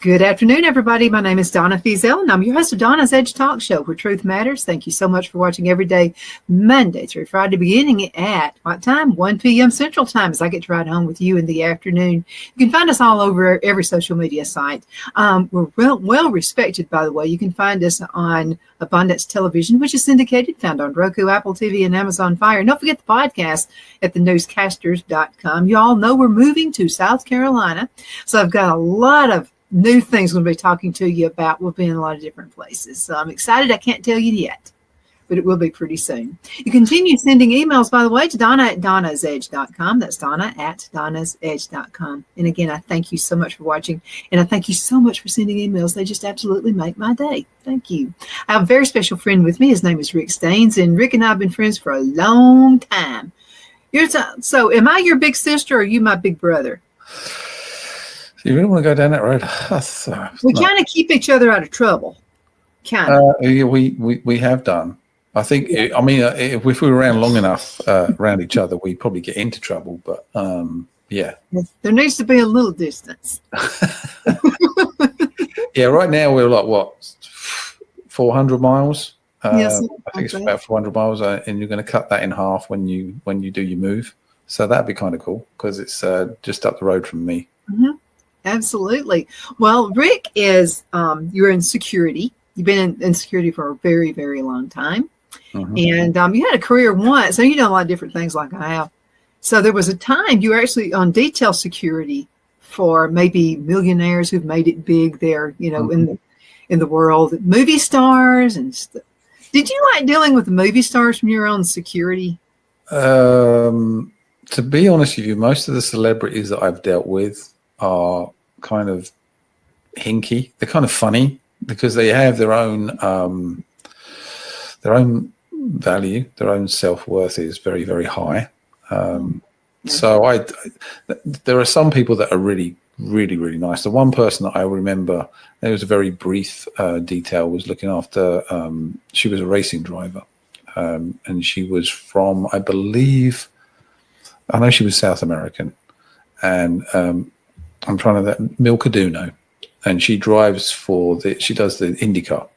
Good afternoon, everybody. My name is Donna Feazell, and I'm your host of Donna's Edge Talk Show, where truth matters. Thank you so much for watching every day, Monday through Friday, beginning at what time? 1 p.m. Central Time, as I get to ride home with you in the afternoon. You can find us all over every social media site. We're well respected, by the way. You can find us on Abundance Television, which is syndicated, found on Roku, Apple TV, and Amazon Fire. And don't forget the podcast at thenewscasters.com. You all know we're moving to South Carolina, so I've got a lot of new things we're going to be talking to you about. We'll be in a lot of different places. So I'm excited. I can't tell you yet, but it will be pretty soon. You continue sending emails, by the way, to Donna at donnasedge.com. That's Donna at donnasedge.com. And again, I thank you so much for watching. And I thank you so much for sending emails. They just absolutely make my day. Thank you. I have a very special friend with me. His name is Rick Staines. And Rick and I have been friends for a long time. So am I your big sister or are you my big brother? You really want to go down that road? We kind of keep each other out of trouble. Kind of. Yeah, we have done. I think. I mean, if we were around long enough around each other, we'd probably get into trouble. But yeah, there needs to be a little distance. Yeah, right now we're like what, 400 miles. Yes, I think it's about 400 miles, and you're going to cut that in half when you do your move. So that'd be kind of cool because it's just up the road from me. Mm-hmm. Absolutely. Well, Rick is, you're in security. You've been in security for a very, very long time. Mm-hmm. And you had a career once, so you know a lot of different things like I have. So there was a time you were actually on detail security for maybe millionaires who've made it big there, you know, mm-hmm. in the world, movie stars and stuff. Did you like dealing with the movie stars from your own security? To be honest with you, most of the celebrities that I've dealt with are kind of hinky. They're kind of funny because they have their own value, their own self-worth is very, very high. So there are some people that are really, really, really nice. The one person that I remember, there was a very brief detail, was looking after, she was a racing driver, and she was from, I know she was South American, and I'm trying to Milkaduno, and she drives she does the IndyCar,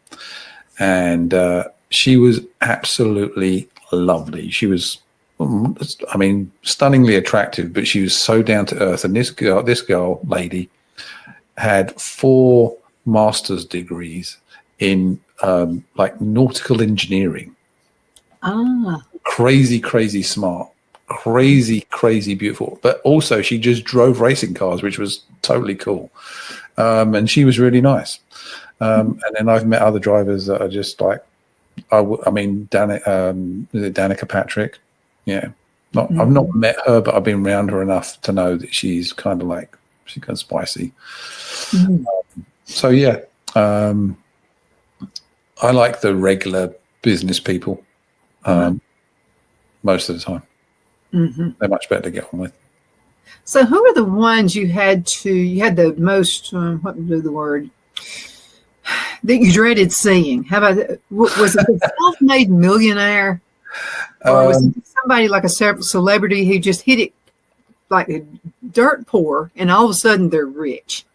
and she was absolutely lovely. She was, I mean, stunningly attractive, but she was so down to earth. And this lady had 4 master's degrees in like nautical engineering. Crazy smart. Crazy beautiful, but also she just drove racing cars, which was totally cool, and she was really nice. And then I've met other drivers that are just like, I mean, Danica Patrick. Yeah, I've not met her, but I've been around her enough to know that she's kind of like, she's kind of spicy. So yeah, I like the regular business people most of the time. Mm-hmm. They're much better to get on with. So who are the ones you had the most, what would be the word, that you dreaded seeing? How about, was it a self-made millionaire? Or was it somebody like a celebrity who just hit it like a dirt poor and all of a sudden they're rich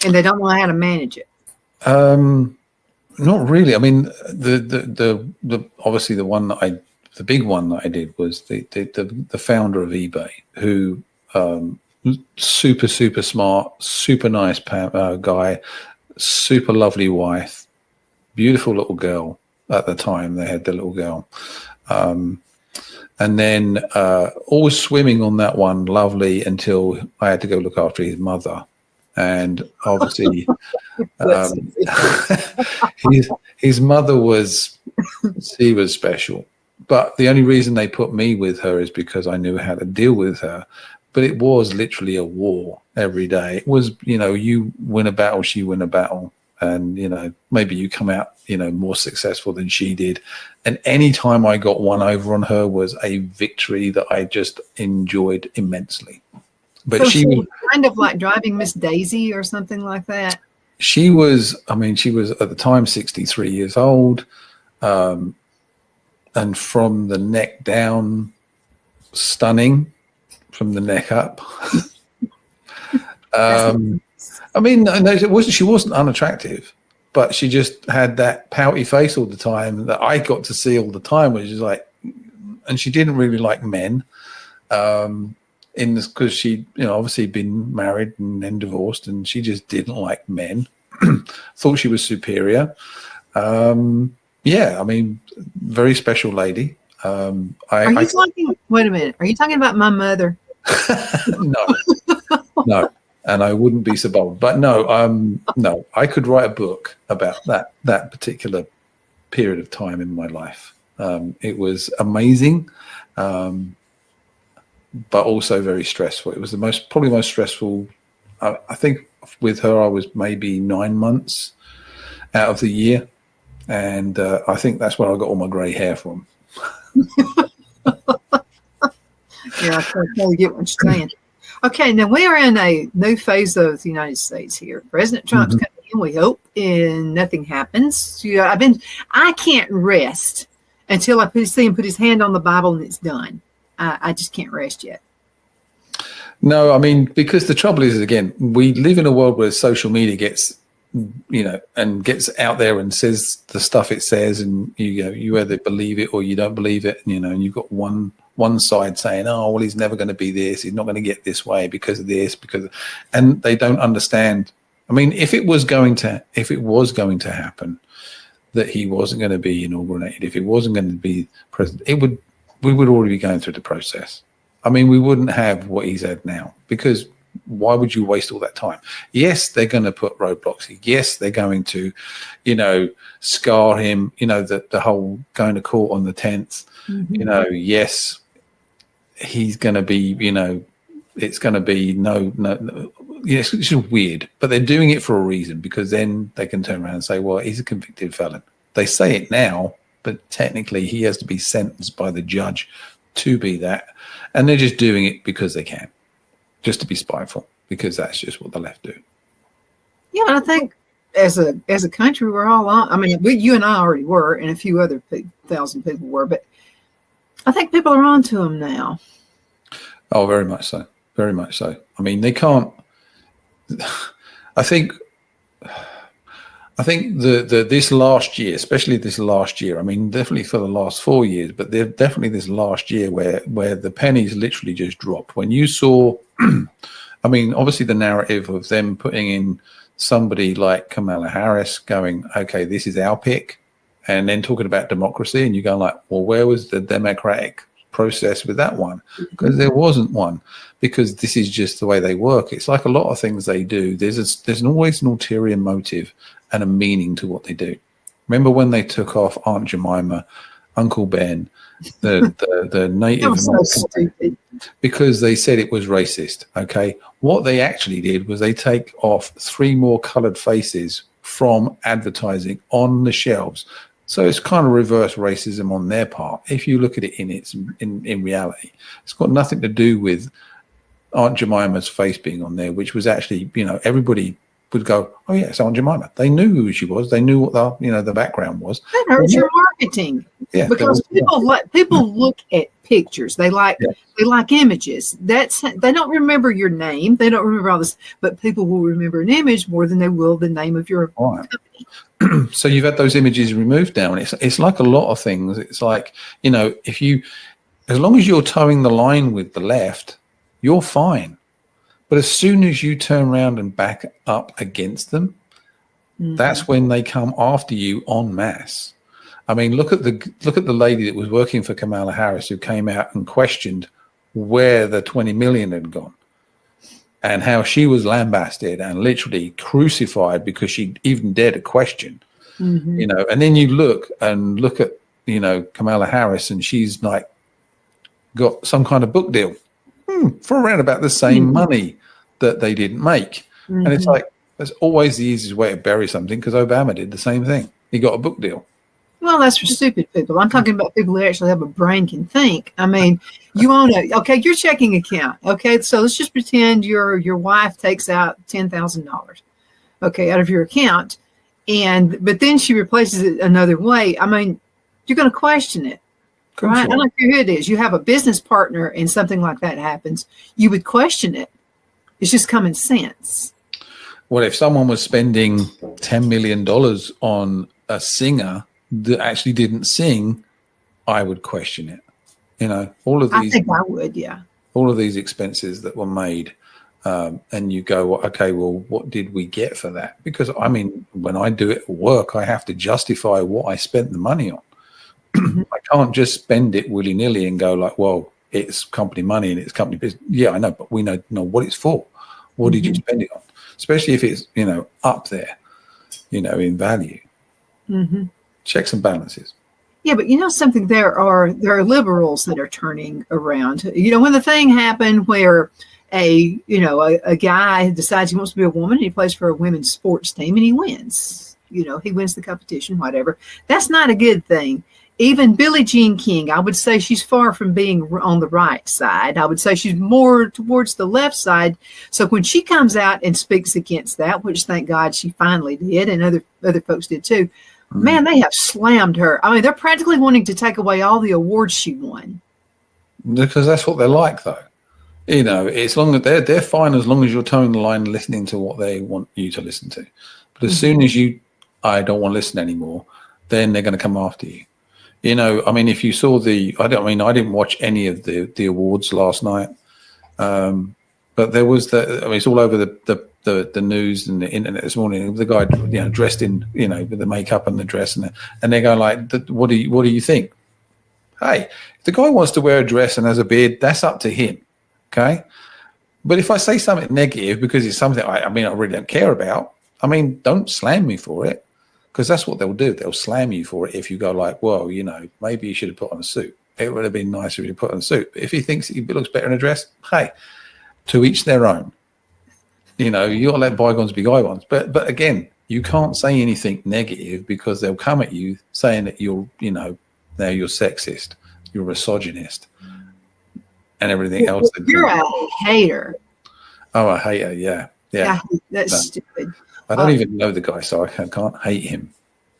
and they don't know how to manage it? Not really. I mean, the obviously the big one that I did was the founder of eBay, who super smart, super nice guy, super lovely wife, beautiful little girl. At the time, they had the little girl, and then always swimming on that one, lovely, until I had to go look after his mother, and obviously his mother was special. But the only reason they put me with her is because I knew how to deal with her. But it was literally a war every day. It was, you win a battle, she win a battle. And, maybe you come out, more successful than she did. And any time I got one over on her was a victory that I just enjoyed immensely. But so she was kind of like driving Miss Daisy or something like that. She was at the time 63 years old. And from the neck down, stunning. From the neck up. I mean, no, it wasn't. She wasn't unattractive, but she just had that pouty face all the time that I got to see all the time, which is like, and she didn't really like men, in this because she, obviously been married and then divorced, and she just didn't like men. Thought she was superior. Yeah, I mean, very special lady. Are you talking? Wait a minute. Are you talking about my mother? No, and I wouldn't be so bold. But no, I could write a book about that particular period of time in my life. It was amazing, but also very stressful. It was probably most stressful. I think with her, I was maybe 9 months out of the year, and I think that's where I got all my grey hair from. Yeah, I totally get what you're saying. Okay, now we are in a new phase of the United States here. President Trump's coming in, we hope, and nothing happens. I can't rest until I see him put his hand on the Bible and it's done. I just can't rest yet. No, I mean, because the trouble is, again, we live in a world where social media gets, and gets out there and says the stuff it says, and you either believe it or you don't believe it, and you've got one side saying, oh, well, he's never going to be this, he's not going to get this way because of this, and they don't understand. I mean, if it was going to happen that he wasn't going to be inaugurated, if it wasn't going to be president, we would already be going through the process. I mean, we wouldn't have what he's had now, because why would you waste all that time? Yes, they're going to put roadblocks. Yes, they're going to, scar him, the whole going to court on the 10th, yes, he's going to be, it's going to be no, yes, it's just weird, but they're doing it for a reason, because then they can turn around and say, well, he's a convicted felon. They say it now, but technically he has to be sentenced by the judge to be that. And they're just doing it because they can, just to be spiteful, because that's just what the left do. Yeah, and I think as a country, we're all on. I mean, you and I already were, and a few other 1,000 people were, but I think people are on to them now. Oh, very much so. Very much so. I mean, they can't. I think this last year, especially this last year, I mean, definitely for the last 4 years, but definitely this last year where the pennies literally just dropped. When you saw, I mean, obviously the narrative of them putting in somebody like Kamala Harris going, okay, this is our pick, and then talking about democracy, and you go like, well, where was the democratic process with that one? Because there wasn't one, because this is just the way they work. It's like a lot of things they do. There's always an ulterior motive and a meaning to what they do. Remember when they took off Aunt Jemima, Uncle Ben, the Native American, because they said it was racist. Okay, what they actually did was they take off 3 more colored faces from advertising on the shelves. So it's kind of reverse racism on their part. If you look at it in reality, it's got nothing to do with Aunt Jemima's face being on there, which was actually, everybody would go, oh yeah, it's Aunt Jemima. They knew who she was. They knew what the background was. That hurts your marketing. Yeah, because people look at pictures. They like images. They don't remember your name. They don't remember all this, but people will remember an image more than they will the name of your company. So you've had those images removed now, and it's like a lot of things. It's like, as long as you're towing the line with the left, you're fine. But as soon as you turn around and back up against them, that's when they come after you en masse. I mean, look at the lady that was working for Kamala Harris, who came out and questioned where the 20 million had gone, and how she was lambasted and literally crucified because she even dared to question. And then you look at Kamala Harris, and she's like got some kind of book deal for around about the same money that they didn't make. And it's like, that's always the easiest way to bury something, because Obama did the same thing. He got a book deal. Well, that's for stupid people. I'm talking about people who actually have a brain, can think. I mean, you own your checking account. Okay, so let's just pretend your wife takes out $10,000, out of your account, but then she replaces it another way. I mean, you're going to question it, right? I don't care who it is. You have a business partner, and something like that happens, you would question it. It's just common sense. Well, if someone was spending $10 million on a singer that actually didn't sing, I would question it. All of these. I think I would, yeah. All of these expenses that were made, and you go, well, okay, well, what did we get for that? Because I mean, when I do it at work, I have to justify what I spent the money on. I can't just spend it willy nilly and go like, well, it's company money and it's company business. Yeah, I know, but we know what it's for. What did you spend it on? Especially if it's up there, in value. Checks and balances. Yeah, but something, there are liberals that are turning around. When the thing happened where a guy decides he wants to be a woman and he plays for a women's sports team and he wins. He wins the competition, whatever. That's not a good thing. Even Billie Jean King, I would say she's far from being on the right side. I would say she's more towards the left side. So when she comes out and speaks against that, which thank God she finally did, and other folks did too, man, they have slammed her. I mean, they're practically wanting to take away all the awards she won. Because that's what they're like, though. As long as they're fine as long as you're towing the line and listening to what they want you to listen to. But as soon as I don't want to listen anymore, then they're going to come after you. I mean, if you saw I didn't watch any of the awards last night, but there was it's all over the news and the internet this morning. The guy, dressed in, with the makeup and the dress, and they're going like, what do you think? Hey, if the guy wants to wear a dress and has a beard, that's up to him, okay? But if I say something negative because it's something I really don't care about, don't slam me for it. Because that's what they'll do. They'll slam you for it if you go like, well, maybe you should have put on a suit. It would have been nicer if you put on a suit. But if he thinks he looks better in a dress, hey, to each their own. You got to let bygones be bygones. But again, you can't say anything negative because they'll come at you saying that you're sexist, you're a misogynist, and everything else. You're a hater. Oh, a hater, yeah. That's stupid. I don't even know the guy, so I can't hate him.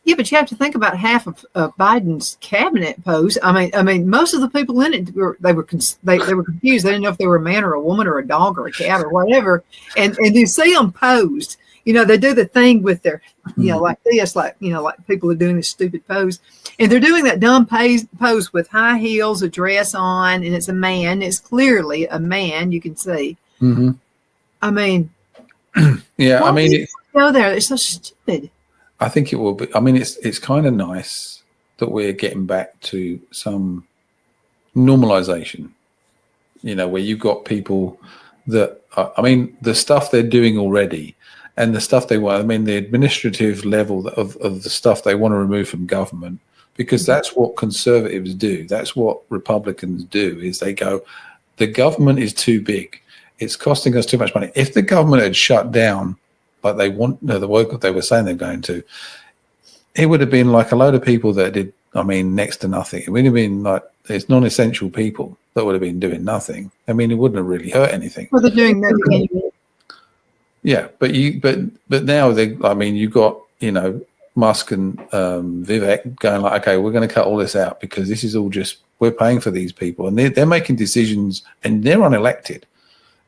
Yeah, but you have to think about half of Biden's cabinet post. I mean, most of the people in it were confused. They didn't know if they were a man or a woman or a dog or a cat or whatever. And you see them posed. They do the thing with their, like this, like people are doing this stupid pose, and they're doing that dumb pose with high heels, a dress on, and it's a man. It's clearly a man. You can see. Mm-hmm. I mean, yeah. Go there. It's so stupid. I think it will be. It's kind of nice that we're getting back to some normalization. Where you've got people that the stuff they're doing already, and the stuff they want. The administrative level of the stuff they want to remove from government, because that's what conservatives do. That's what Republicans do. Is they go, the government is too big. It's costing us too much money. If the government had shut down, but the work that they were saying they're going to, it would have been like a load of people that did, next to nothing. It would have been like, it's non-essential people that would have been doing nothing. It wouldn't have really hurt anything. Well, they're doing nothing anyway. Yeah, but now you've got, Musk and Vivek going like, okay, we're going to cut all this out because this is all just, we're paying for these people and they're making decisions and they're unelected.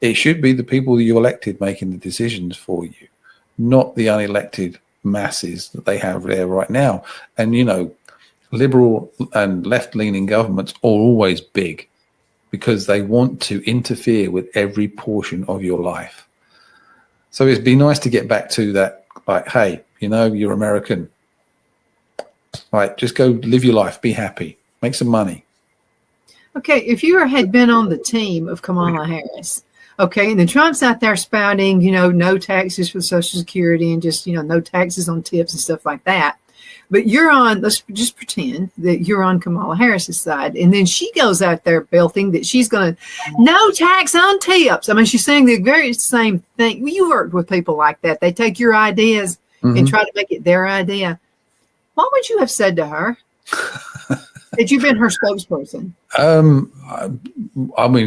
It should be the people you elected making the decisions for you, not the unelected masses that they have there right now. And, liberal and left-leaning governments are always big because they want to interfere with every portion of your life. So it'd be nice to get back to that, like, hey, you're American. Right, just go live your life, be happy, make some money. Okay, if you had been on the team of Kamala Harris, okay, and then Trump's out there spouting, no taxes for Social Security and just, no taxes on tips and stuff like that. But let's just pretend that you're on Kamala Harris's side. And then she goes out there belting that she's going to, no tax on tips. She's saying the very same thing. You worked with people like that. They take your ideas and try to make it their idea. What would you have said to her? Had you been her spokesperson?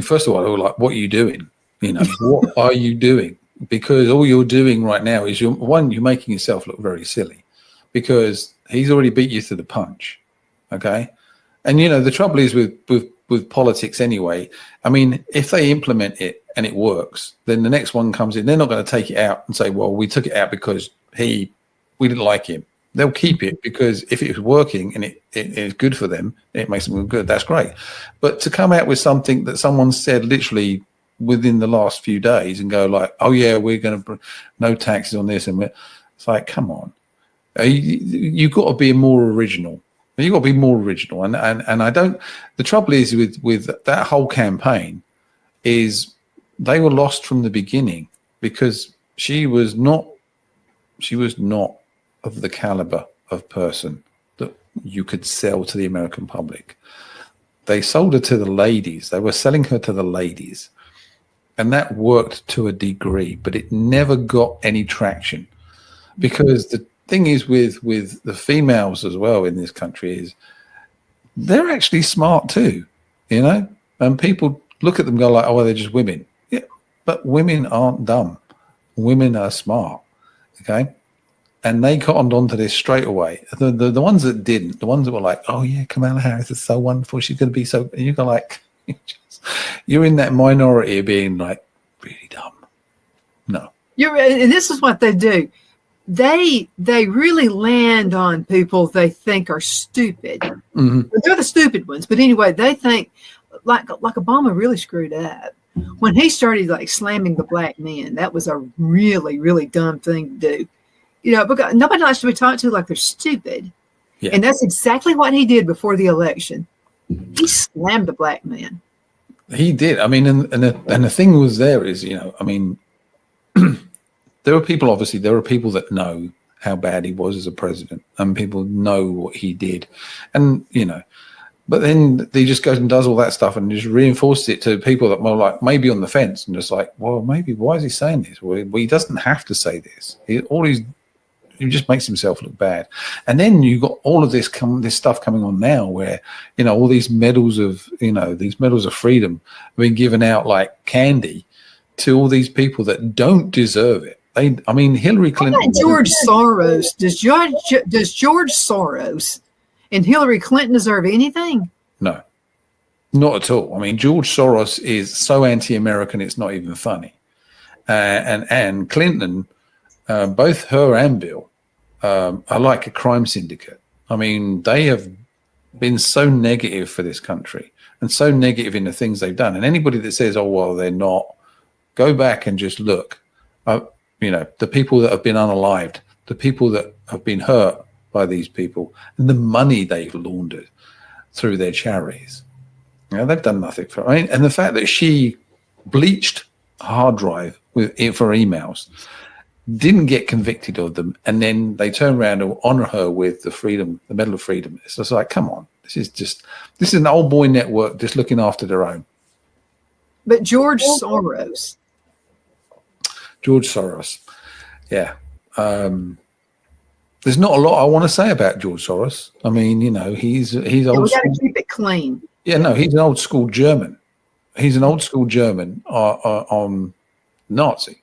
First of all, like, what are you doing? What are you doing? Because all you're doing right now is you're making yourself look very silly because he's already beat you to the punch. Okay. And, the trouble is with politics anyway, if they implement it and it works, then the next one comes in. They're not going to take it out and say, well, we took it out because we didn't like him. They'll keep it because if it was working and it is good for them, it makes them good. That's great. But to come out with something that someone said literally within the last few days and go like, oh yeah, we're going to no taxes on this, and it's like, come on, you've got to be more original. You've got to be more original. And I don't. The trouble is with that whole campaign is they were lost from the beginning because she was not of the caliber of person that you could sell to the American public. They sold her to the ladies. They were selling her to the ladies. And that worked to a degree, but it never got any traction. Because the thing is with the females as well in this country is they're actually smart too, and people look at them and go like, oh, well, they're just women. Yeah, but women aren't dumb. Women are smart, okay? And they cottoned onto this straight away. The ones that didn't, the ones that were like, oh yeah, Kamala Harris is so wonderful. She's going to be so, and you go like, you're in that minority of being like really dumb. No. And this is what they do. They really land on people they think are stupid. Mm-hmm. They're the stupid ones. But anyway, they think like Obama really screwed up. When he started like slamming the black men, that was a really, really dumb thing to do. Because nobody likes to be talked to like they're stupid. Yeah. And that's exactly what he did before the election. He slammed the black man. He did. I mean, and the thing was there is, I mean, there are people that know how bad he was as a president, and people know what he did. And, but then he just goes and does all that stuff and just reinforces it to people that were like maybe on the fence and just like, well, maybe why is he saying this? Well, he doesn't have to say this. He just makes himself look bad. And then you got all of this stuff coming on now where, all these medals of freedom have been given out like candy to all these people that don't deserve it. Hillary Clinton. George Soros. Does George Soros and Hillary Clinton deserve anything? No, not at all. I mean, George Soros is so anti-American, it's not even funny. And Clinton, both her and Bill, are like a crime syndicate. I mean, they have been so negative for this country and so negative in the things they've done. And anybody that says, oh, well, they're not, go back and just look. The people that have been unalived, the people that have been hurt by these people, and the money they've laundered through their charities. They've done nothing for. And the fact that she bleached a hard drive for emails, didn't get convicted of them, and then they turn around and honor her with the Medal of Freedom. It's just like, come on, this is an old boy network just looking after their own. But George Soros, yeah. There's not a lot I want to say about George Soros. I mean, he's old. We got to keep it clean. Yeah, no, he's an old school German. He's an old school German on Nazi,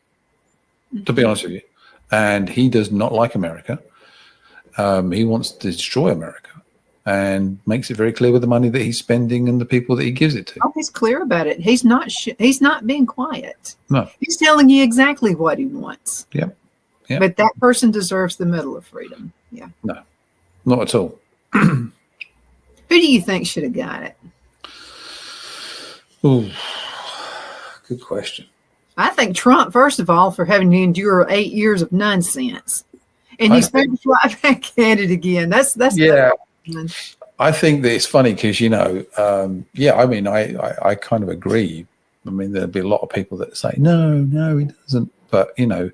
to be honest with you. And he does not like America. He wants to destroy America and makes it very clear with the money that he's spending and the people that he gives it to. Oh, he's clear about it. He's not being quiet. No. He's telling you exactly what he wants. Yep. But that person deserves the Medal of Freedom. Yeah. No, not at all. Who do you think should have got it? Ooh, good question. I think Trump, first of all, for having to endure 8 years of nonsense. And he's going to fly back at it again. That's yeah. I think that it's funny because, I kind of agree. I mean, there'll be a lot of people that say, no, he doesn't. But, there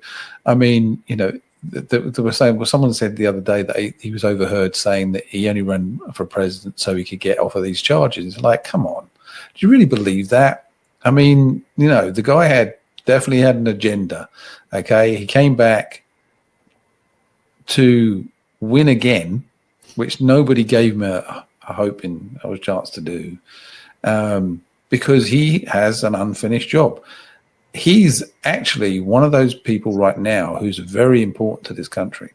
were saying, well, someone said the other day that he was overheard saying that he only ran for president so he could get off of these charges. It's like, come on, do you really believe that? I mean, the guy definitely had an agenda. Okay. He came back to win again, which nobody gave him a hope in or a chance to do, because he has an unfinished job. He's actually one of those people right now who's very important to this country.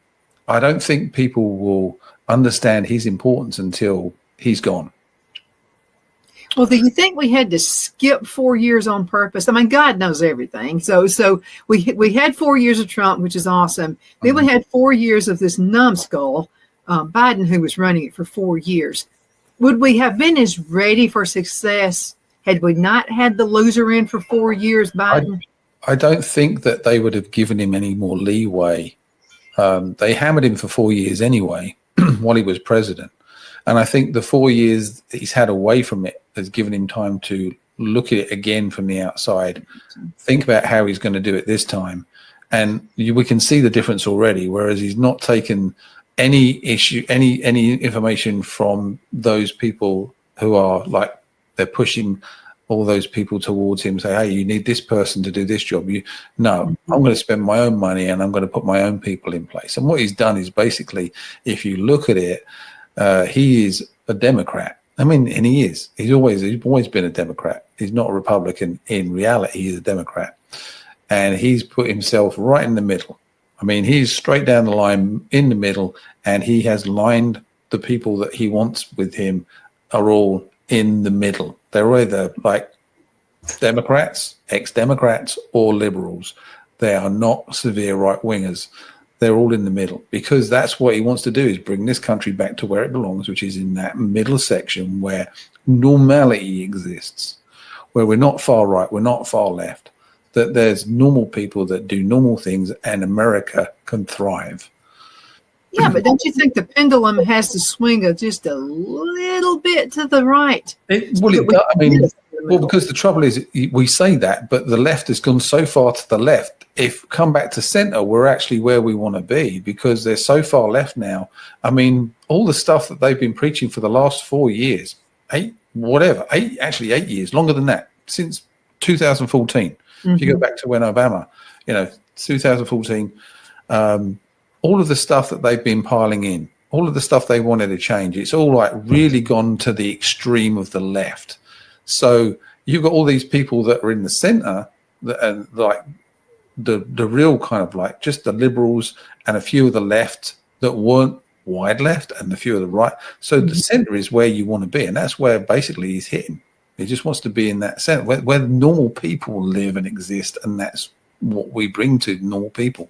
I don't think people will understand his importance until he's gone. Well, do you think we had to skip 4 years on purpose? I mean, God knows everything. So we had 4 years of Trump, which is awesome. Then we had 4 years of this numbskull, Biden, who was running it for 4 years. Would we have been as ready for success had we not had the loser in for 4 years, Biden? I don't think that they would have given him any more leeway. They hammered him for 4 years anyway while he was president. And I think the 4 years that he's had away from it has given him time to look at it again from the outside, think about how he's going to do it this time. And we can see the difference already, whereas he's not taken any information from those people who are like, they're pushing all those people towards him, say, hey, you need this person to do this job. I'm going to spend my own money and I'm going to put my own people in place. And what he's done is basically, if you look at it, he is a Democrat. I mean, and he is. He's always been a Democrat. He's not a Republican. In reality, he's a Democrat. And he's put himself right in the middle. I mean, he's straight down the line in the middle, and he has lined the people that he wants with him are all in the middle. They're either like Democrats, ex-Democrats, or liberals. They are not severe right-wingers. They're all in the middle, because that's what he wants to do, is bring this country back to where it belongs, which is in that middle section where normality exists, where we're not far right, we're not far left, that there's normal people that do normal things, and America can thrive. Yeah, but don't you think the pendulum has to swing just a little bit to the right? Because the trouble is, we say that, but the left has gone so far to the left. If come back to center, we're actually where we want to be, because they're so far left now. I mean, all the stuff that they've been preaching for the last 4 years, 8 years, longer than that, since 2014. If you go back to when Obama, 2014, all of the stuff that they've been piling in, all of the stuff they wanted to change, it's all like really gone to the extreme of the left. So you've got all these people that are in the center, and like the real kind of like just the liberals and a few of the left that weren't wide left and a few of the right. So the center is where you want to be, and that's where basically he's hitting. He just wants to be in that center where normal people live and exist, and that's what we bring to normal people,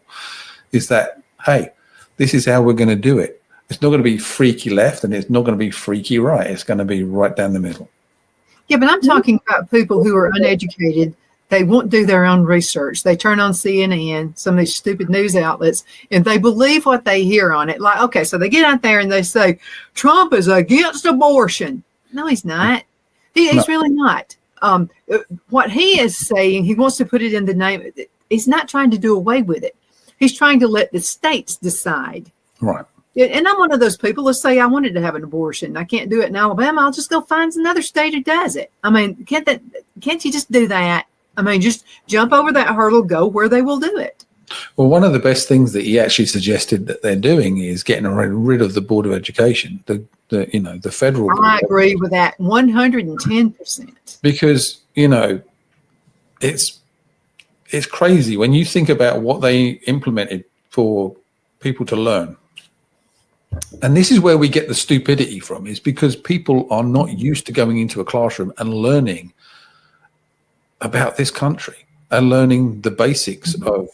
is that, hey, this is how we're going to do it. It's not going to be freaky left, and it's not going to be freaky right. It's going to be right down the middle. Yeah, but I'm talking about people who are uneducated. They won't do their own research. They turn on CNN, some of these stupid news outlets, and they believe what they hear on it. Like, okay, so they get out there and they say, Trump is against abortion. No, he's not. He's really not. What he is saying, he wants to put it in the name. He's not trying to do away with it. He's trying to let the states decide. Right. And I'm one of those people. Let's say I wanted to have an abortion. I can't do it in Alabama. I'll just go find another state who does it. I mean, can't you just do that? I mean, just jump over that hurdle, go where they will do it. Well, one of the best things that he actually suggested that they're doing is getting rid of the Board of Education, the federal board. I agree with that 110%. Because, it's crazy when you think about what they implemented for people to learn. And this is where we get the stupidity from, is because people are not used to going into a classroom and learning about this country and learning the basics of,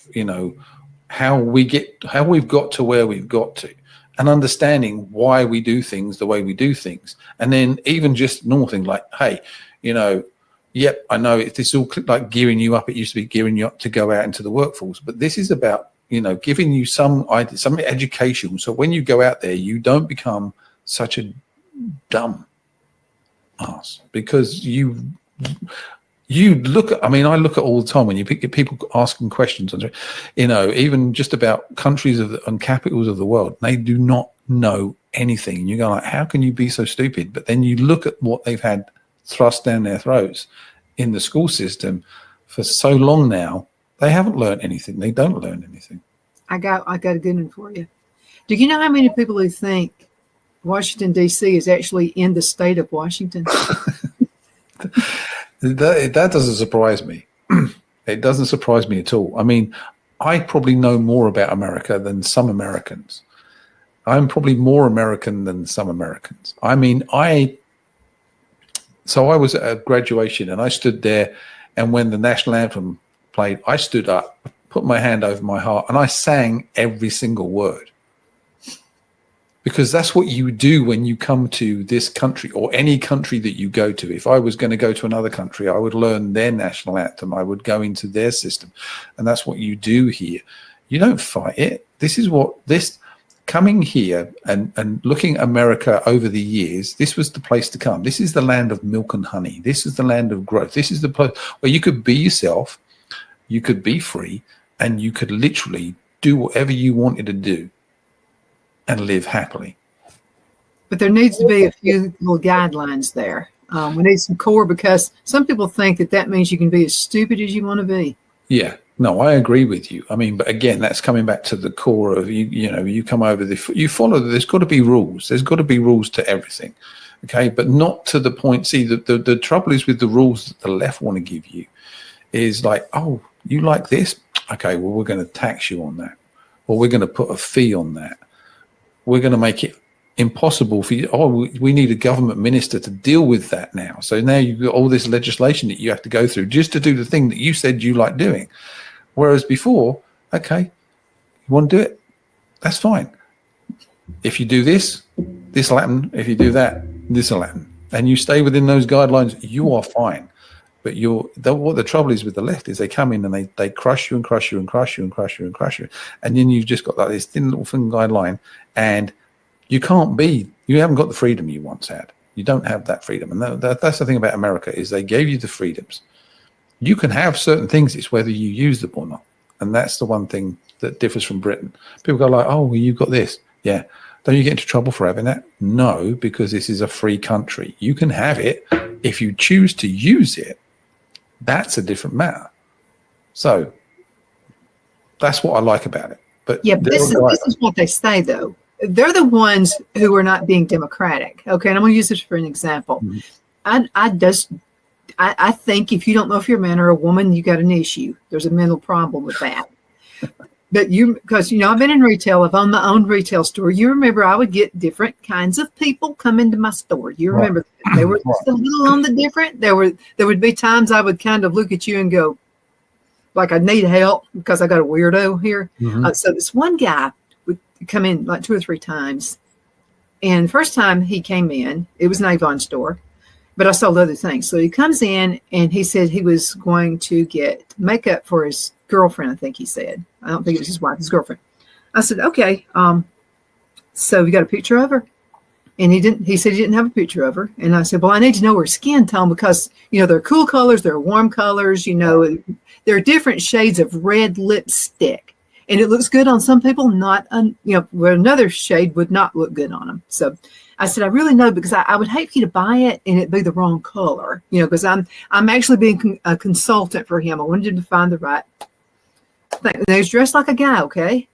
how we've got to where we've got to, and understanding why we do things the way we do things. And then even just normal things like, hey, yep, I know it's all like gearing you up. It used to be gearing you up to go out into the workforce, but this is about, giving you some education. So when you go out there, you don't become such a dumb ass, because you look at, I look at all the time when you pick people asking questions, even just about countries and capitals of the world, they do not know anything. And you go like, how can you be so stupid? But then you look at what they've had thrust down their throats in the school system for so long now, they haven't learned anything. They don't learn anything. I got a good one for you. Do you know how many people who think Washington, D.C. is actually in the state of Washington? That doesn't surprise me. It doesn't surprise me at all. I mean, I probably know more about America than some Americans. I'm probably more American than some Americans. I mean, So I was at a graduation and I stood there, and when the national anthem played, I stood up, put my hand over my heart, and I sang every single word. Because that's what you do when you come to this country or any country that you go to. If I was going to go to another country, I would learn their national anthem. I would go into their system. And that's what you do here. You don't fight it. Coming here and looking at America over the years, this was the place to come. This is the land of milk and honey. This is the land of growth. This is the place where you could be yourself, you could be free, and you could literally do whatever you wanted to do and live happily. But there needs to be a few little guidelines there. We need some core, because some people think that means you can be as stupid as you want to be. Yeah. No, I agree with you. I mean, but again, that's coming back to the core of you come over you follow, there's got to be rules. There's got to be rules to everything. Okay. But not to the point. See, the trouble is with the rules that the left want to give you is like, oh, you like this? Okay. Well, we're going to tax you on that. Or we're going to put a fee on that. We're going to make it impossible for you. Oh, we need a government minister to deal with that now. So now you've got all this legislation that you have to go through just to do the thing that you said you like doing. Whereas before, okay, you want to do it, that's fine. If you do this, this will happen. If you do that, this will happen. And you stay within those guidelines, you are fine. But what the trouble is with the left is they come in and they crush you and crush you and crush you and crush you and crush you. And then you've just got like this thin little thin guideline, and you haven't got the freedom you once had. You don't have that freedom. And that's the thing about America, is they gave you the freedoms. You can have certain things, it's whether you use them or not. And that's the one thing that differs from Britain. People go like, oh, well, you've got this. Yeah. Don't you get into trouble for having that? No, because this is a free country. You can have it. If you choose to use it, that's a different matter. So that's what I like about it. But yeah, but this is what they say, though. They're the ones who are not being democratic. Okay, and I'm going to use this for an example. Mm-hmm. I think if you don't know if you're a man or a woman, you got an issue. There's a mental problem with that. But because I've been in retail, I've owned my own retail store. You remember I would get different kinds of people come into my store. You remember that? They were just a little on the different. There would be times I would kind of look at you and go, like, I need help because I got a weirdo here. Mm-hmm. So this one guy would come in like 2 or 3 times. And the first time he came in, it was an Avon store, but I sold other things. So he comes in and he said he was going to get makeup for his girlfriend, I think he said. I don't think it was his wife, his girlfriend. I said, okay. So you got a picture of her? And he said he didn't have a picture of her. And I said, well, I need to know her skin tone because, there are cool colors, there are warm colors, there are different shades of red lipstick. And it looks good on some people, not where another shade would not look good on them. So I said, I really know, because I would hate for you to buy it and it be the wrong color, because I'm actually being a consultant for him. I wanted him to find the right thing. And he's dressed like a guy, okay?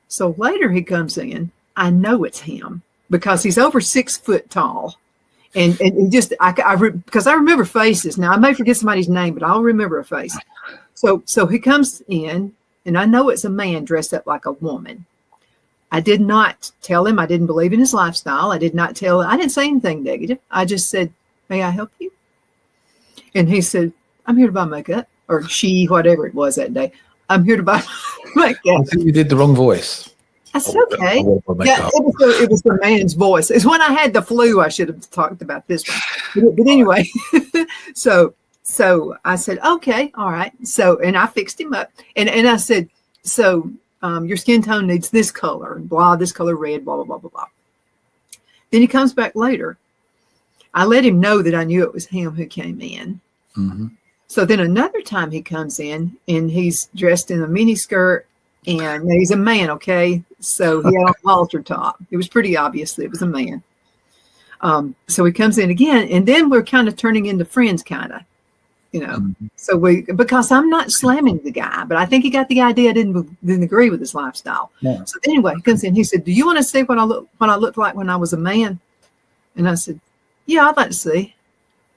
So later he comes in. I know it's him because he's over 6 foot tall. And he just, because I remember faces. Now, I may forget somebody's name, but I'll remember a face. So he comes in, and I know it's a man dressed up like a woman. I did not tell him I didn't believe in his lifestyle. I didn't say anything negative. I just said, may I help you? And he said, I'm here to buy makeup, or she, whatever it was that day. I'm here to buy makeup. I think you did the wrong voice. That's okay. Yeah, it was the man's voice. It's when I had the flu, I should have talked about this one. But anyway, so I said, okay, all right. So, and I fixed him up. And I said, so your skin tone needs this color, blah, this color red, blah, blah, blah, blah, blah. Then he comes back later. I let him know that I knew it was him who came in. Mm-hmm. So then another time he comes in and he's dressed in a mini skirt, and he's a man, okay? So he had a halter top. It was pretty obvious that it was a man. So he comes in again, and then we're kind of turning into friends, kind of, Mm-hmm. So because I'm not slamming the guy, but I think he got the idea I didn't agree with his lifestyle. Yeah. So anyway, he comes in. He said, "Do you want to see what I looked like when I was a man?" And I said, "Yeah, I'd like to see."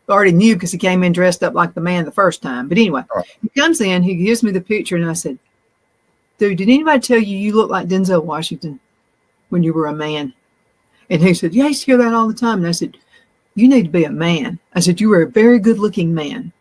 I already knew because he came in dressed up like the man the first time. But anyway, He comes in. He gives me the picture, and I said, "Dude, did anybody tell you look like Denzel Washington when you were a man?" And he said, "Yeah, I used to hear that all the time." And I said, you need to be a man. I said, you were a very good looking man.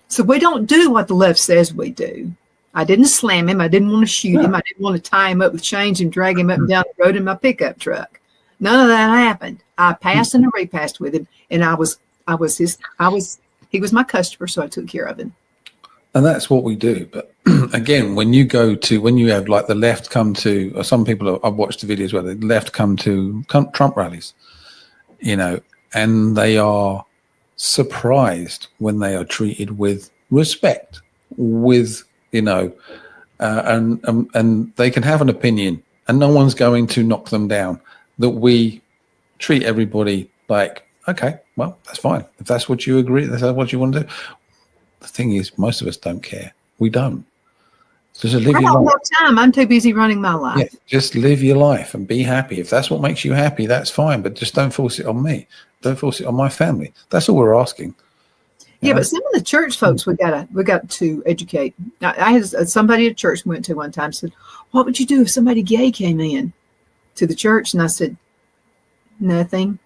So we don't do what the left says we do. I didn't slam him. I didn't want to shoot him. I didn't want to tie him up with chains and drag him up and down the road in my pickup truck. None of that happened. I passed and I repassed with him, and he was my customer, so I took care of him. And that's what we do. But again, when you have like the left come to, or some people, I've watched the videos where the left come to Trump rallies, and they are surprised when they are treated with respect, with, and they can have an opinion and no one's going to knock them down. That we treat everybody like, okay, well, that's fine. If that's what you agree, that's what you want to do. The thing is, most of us don't care. We don't. So just live your life. Time. I'm too busy running my life. Yeah, just live your life and be happy. If that's what makes you happy, that's fine. But just don't force it on me. Don't force it on my family. That's all we're asking. Yeah, but some of the church folks we got to educate. I had somebody at church we went to one time said, "What would you do if somebody gay came in to the church?" And I said, "Nothing."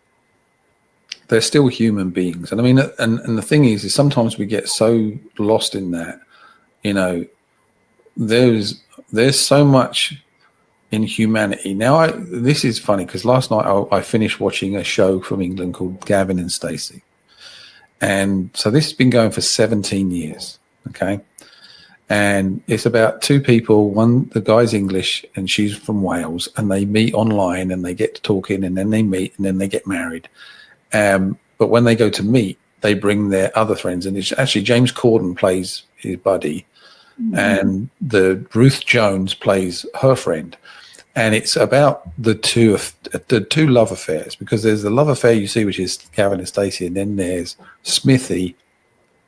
They're still human beings, and I mean, and the thing is sometimes we get so lost in that. There's so much in humanity. Now, this is funny because last night I finished watching a show from England called Gavin and Stacey. And so this has been going for 17 years, okay? And it's about two people. One, the guy's English and she's from Wales, and they meet online and they get to talking, and then they meet and then they get married. But when they go to meet, they bring their other friends, and it's actually James Corden plays his buddy, and the Ruth Jones plays her friend. And it's about the two love affairs, because there's the love affair you see, which is Gavin and Stacey, and then there's Smithy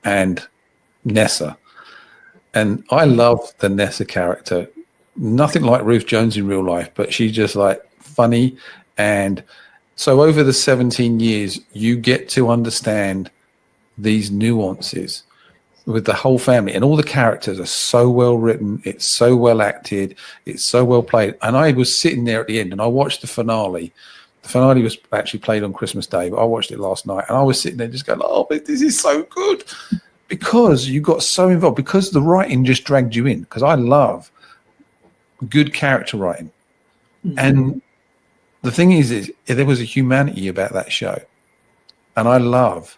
and Nessa. And I love the Nessa character. Nothing like Ruth Jones in real life, but she's just like funny. And so over the 17 years, you get to understand these nuances with the whole family, and all the characters are so well written. It's so well acted. It's so well played. And I was sitting there at the end and I watched the finale. The finale was actually played on Christmas Day, but I watched it last night, and I was sitting there just going, "Oh, but this is so good," because you got so involved, because the writing just dragged you in. Because I love good character writing. And the thing is there was a humanity about that show. And I love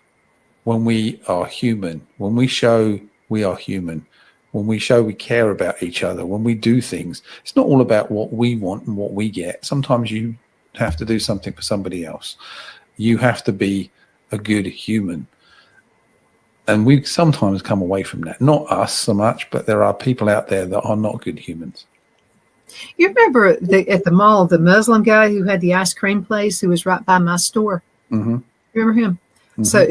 when we are human, when we show we are human, when we show we care about each other, when we do things. It's not all about what we want and what we get. Sometimes you have to do something for somebody else. You have to be a good human. And we sometimes come away from that. Not us so much, but there are people out there that are not good humans. You remember at the mall, the Muslim guy who had the ice cream place who was right by my store? Mm-hmm. Remember him? Mm-hmm. So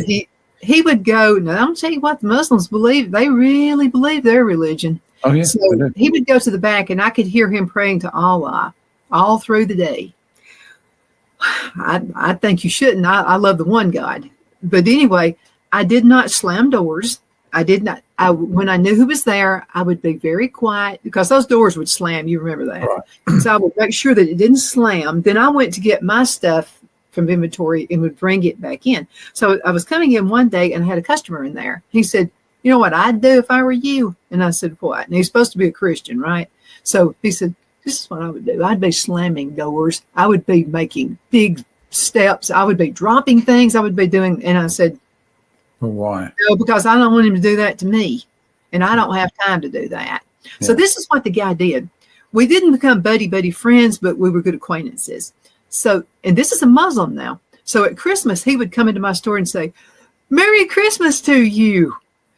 he would go, now I'm tell you what, the Muslims believe, they really believe their religion. Oh, yeah. So he would go to the back, and I could hear him praying to Allah all through the day. I think you shouldn't. I love the one God. But anyway, I did not slam doors. I did not. When I knew who was there, I would be very quiet, because those doors would slam. You remember that. Right. So I would make sure that it didn't slam. Then I went to get my stuff from inventory and would bring it back in. So I was coming in one day and I had a customer in there. He said, "You know what I'd do if I were you?" And I said, "What?" And he's supposed to be a Christian, right? So he said, "This is what I would do. I'd be slamming doors. I would be making big steps. I would be dropping things. I would be doing." And I said, "Well, why?" "No, because I don't want him to do that to me. And I don't have time to do that." Yeah. So this is what the guy did. We didn't become buddy friends, but we were good acquaintances. So, and this is a Muslim now. So at Christmas, he would come into my store and say, "Merry Christmas to you."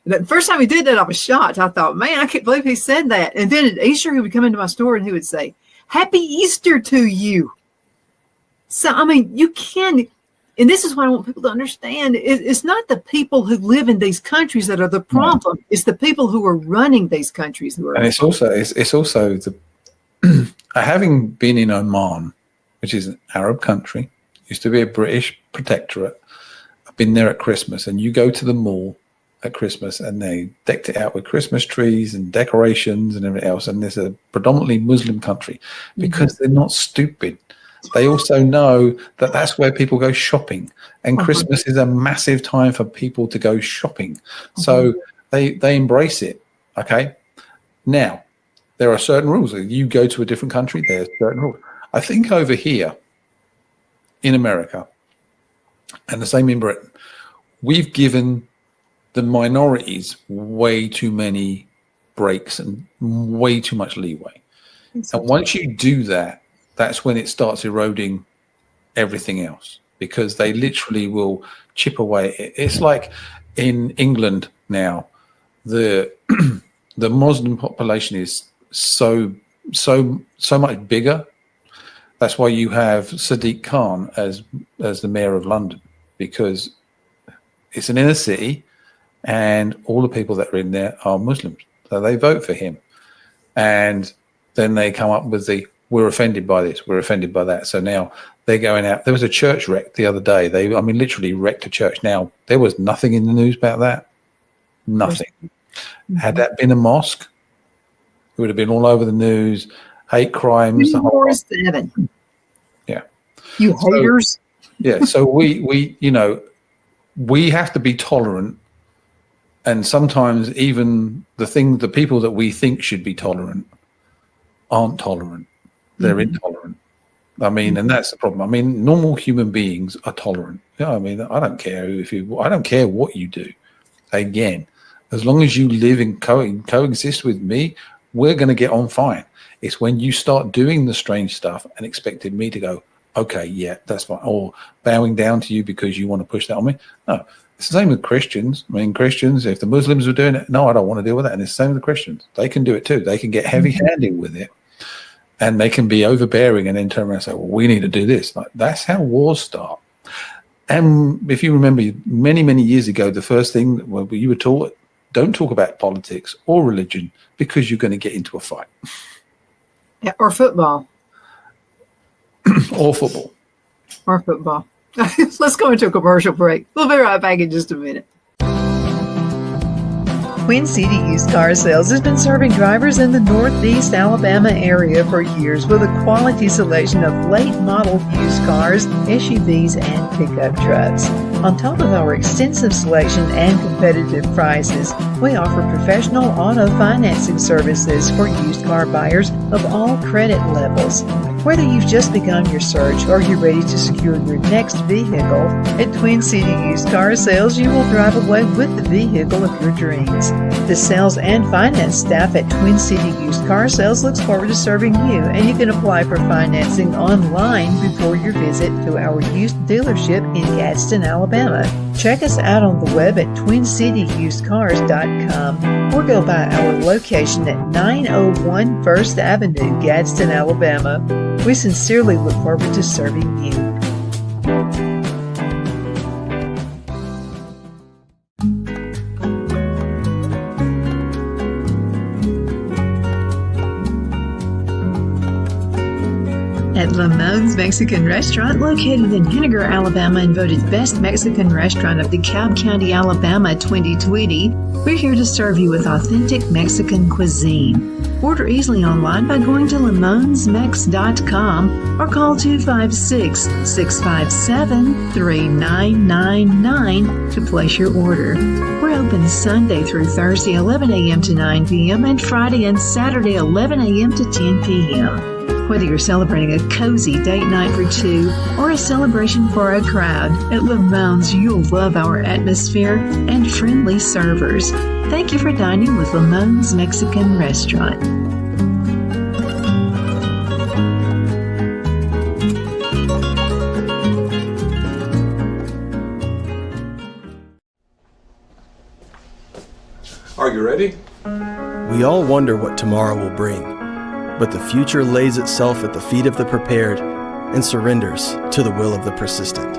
And the first time he did that, I was shocked. I thought, man, I can't believe he said that. And then at Easter, he would come into my store and he would say, "Happy Easter to you." So, I mean, you can, and this is what I want people to understand. It's not the people who live in these countries that are the problem. No. It's the people who are running these countries who are. And it's also the having been in Oman, which is an Arab country, used to be a British protectorate. I've been there at Christmas, and you go to the mall at Christmas and they decked it out with Christmas trees and decorations and everything else. And there's a predominantly Muslim country, because they're not stupid. they also know that that's where people go shopping, and Christmas is a massive time for people to go shopping. So they embrace it. Okay. Now, there are certain rules. You go to a different country, there's certain rules. I think over here in America, and the same in Britain, we've given the minorities way too many breaks and way too much leeway. And once you do that, that's when it starts eroding everything else, because they literally will chip away. It's like in England now, the Muslim population is so much bigger. That's why you have Sadiq Khan as the mayor of London, because it's an inner city and all the people that are in there are Muslims. So they vote for him. And then they come up with we're offended by this, we're offended by that. So now they're going out. There was a church wreck the other day. Literally wrecked a church. Now, there was nothing in the news about that. Nothing. Had that been a mosque, it would have been all over the news. Hate crimes. The whole yeah. You haters. Yeah. So we have to be tolerant. And sometimes even the people that we think should be tolerant aren't tolerant. They're intolerant. And that's the problem. Normal human beings are tolerant. I don't care I don't care what you do. Again, as long as you live and coexist with me, we're going to get on fine. It's when you start doing the strange stuff and expecting me to go, okay, yeah, that's fine, or bowing down to you because you want to push that on me. No, it's the same with Christians. Christians, if the Muslims were doing it, no, I don't want to deal with that. And it's the same with the Christians. They can do it too. They can get heavy-handed with it, and they can be overbearing and then turn around and say, well, we need to do this. That's how wars start. And if you remember many, many years ago, the first thing you were taught, don't talk about politics or religion because you're going to get into a fight. Yeah, or football. Or football. Or football. Let's go into a commercial break. We'll be right back in just a minute. Twin City Used Car Sales has been serving drivers in the Northeast Alabama area for years with a quality selection of late model used cars, SUVs, and pickup trucks. On top of our extensive selection and competitive prices, we offer professional auto financing services for used car buyers of all credit levels. Whether you've just begun your search or you're ready to secure your next vehicle, at Twin City Used Car Sales, you will drive away with the vehicle of your dreams. The sales and finance staff at Twin City Used Car Sales looks forward to serving you, and you can apply for financing online before your visit to our used dealership in Gadsden, Alabama. Check us out on the web at twincityusedcars.com or go by our location at 901 First Avenue, Gadsden, Alabama. We sincerely look forward to serving you. At Lamone's Mexican Restaurant, located in Henniger, Alabama, and voted Best Mexican Restaurant of DeKalb County, Alabama 2020, we're here to serve you with authentic Mexican cuisine. Order easily online by going to lamonsmex.com or call 256-657-3999 to place your order. We're open Sunday through Thursday, 11 a.m. to 9 p.m. and Friday and Saturday, 11 a.m. to 10 p.m. Whether you're celebrating a cozy date night for two or a celebration for a crowd, at Lamone's you'll love our atmosphere and friendly servers. Thank you for dining with Lamone's Mexican Restaurant. Are you ready? We all wonder what tomorrow will bring. But the future lays itself at the feet of the prepared and surrenders to the will of the persistent.